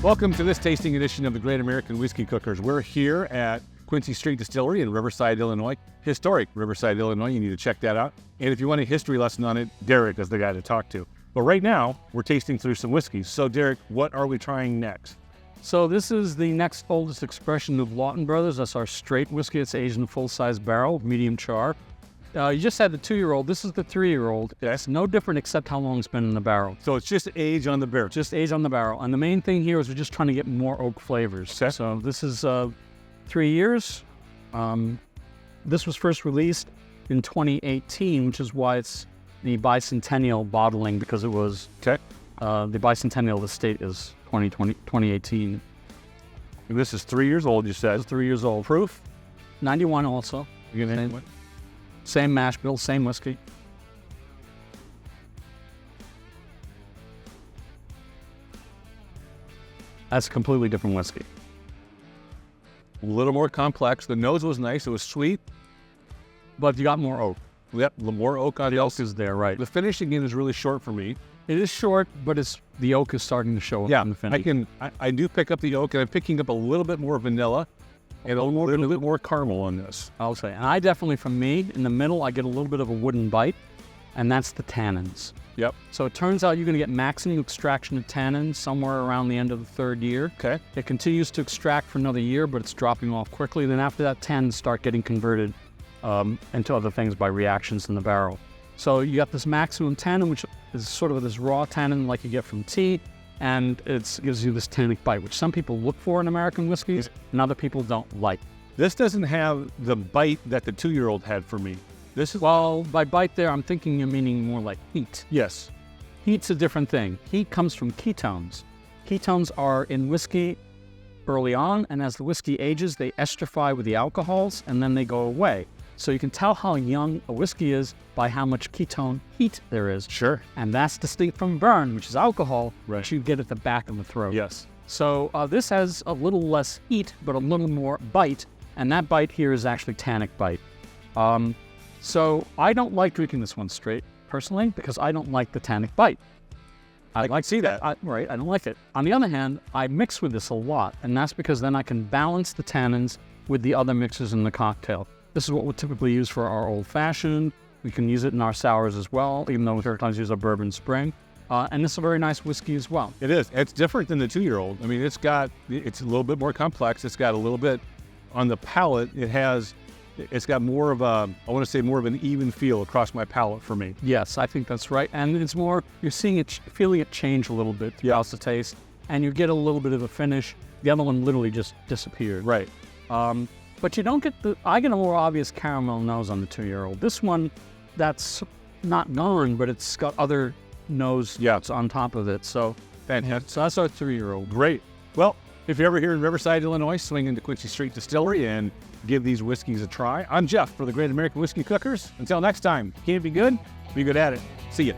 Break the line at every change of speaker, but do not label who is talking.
Welcome to this tasting edition of the Great American Whiskey Cookers. We're here at Quincy Street Distillery in Riverside, Illinois. Historic Riverside, Illinois. You need to check that out. And if you want a history lesson on it, Derrick is the guy to talk to. But right now, we're tasting through some whiskeys. So Derrick, what are we trying next?
So this is the next oldest expression of Laughton Brothers. That's our straight whiskey. It's aged in a full-size barrel, medium char. You just had the 2-year-old. This is the 3-year-old.
Yes.
No different except how long it's been in the barrel.
So it's just age on the barrel.
Just age on the barrel. And the main thing here is we're just trying to get more oak flavors.
Okay.
So this is 3 years. This was first released in 2018, which is why it's the bicentennial bottling, because it was
Okay.
the bicentennial of the state is 2018.
And this is 3 years old, you said.
It's 3 years old.
Proof?
91 also.
You gonna name it?
Same mash bill, same whiskey. That's a completely different whiskey.
A little more complex. The nose was nice. It was sweet.
But you got more oak.
Yep, the more oak on the
Oak is there, right?
The finish again is really short for me.
It is short, but the oak is starting to show up
Yeah,
in the finish.
I do pick up the oak, and I'm picking up a little bit more vanilla and a little bit more caramel on this.
I'll say. And I definitely, for me, in the middle, I get a little bit of a wooden bite, and that's the tannins.
Yep.
So it turns out you're going to get maximum extraction of tannins somewhere around the end of the 3rd year.
Okay.
It continues to extract for another year, but it's dropping off quickly. Then after that, tannins start getting converted into other things by reactions in the barrel. So you got this maximum tannin, which is sort of this raw tannin like you get from tea, and it gives you this tannic bite, which some people look for in American whiskeys, and other people don't like.
This doesn't have the bite that the 2-year-old had for me. This is...
Well, by bite there, I'm thinking you're meaning more like heat.
Yes.
Heat's a different thing. Heat comes from ketones. Ketones are in whiskey early on, and as the whiskey ages, they estrify with the alcohols, and then they go away. So you can tell how young a whiskey is by how much ketone heat there is.
Sure.
And that's distinct from burn, which is alcohol,
Right.
which you get at the back of the throat.
Yes.
So this has a little less heat, but a little more bite, and that bite here is actually tannic bite. So I don't like drinking this one straight, personally, because I don't like the tannic bite.
I like to see that.
I don't like it. On the other hand, I mix with this a lot, and that's because then I can balance the tannins with the other mixes in the cocktail. This is what we typically use for our old-fashioned. We can use it in our sours as well, even though we sometimes use our bourbon spring. And this is a very nice whiskey as well.
It is. It's different than the 2-year-old. I mean, it's a little bit more complex. It's got a little bit on the palate. It's got more of more of an even feel across my palate for me.
Yes, I think that's right. And it's more, you're feeling it change a little bit throughout the taste, and you get a little bit of a finish. The other one literally just disappeared.
Right.
But you don't get I get a more obvious caramel nose on the 2-year-old. This one, that's not gone, but it's got other nose on top of it. So
Fantastic.
So that's our 3-year-old.
Great. Well, if you're ever here in Riverside, Illinois, swing into Quincy Street Distillery and give these whiskeys a try. I'm Jeff for the Great American Whiskey Cookers. Until next time, can't be good, be good at it. See ya.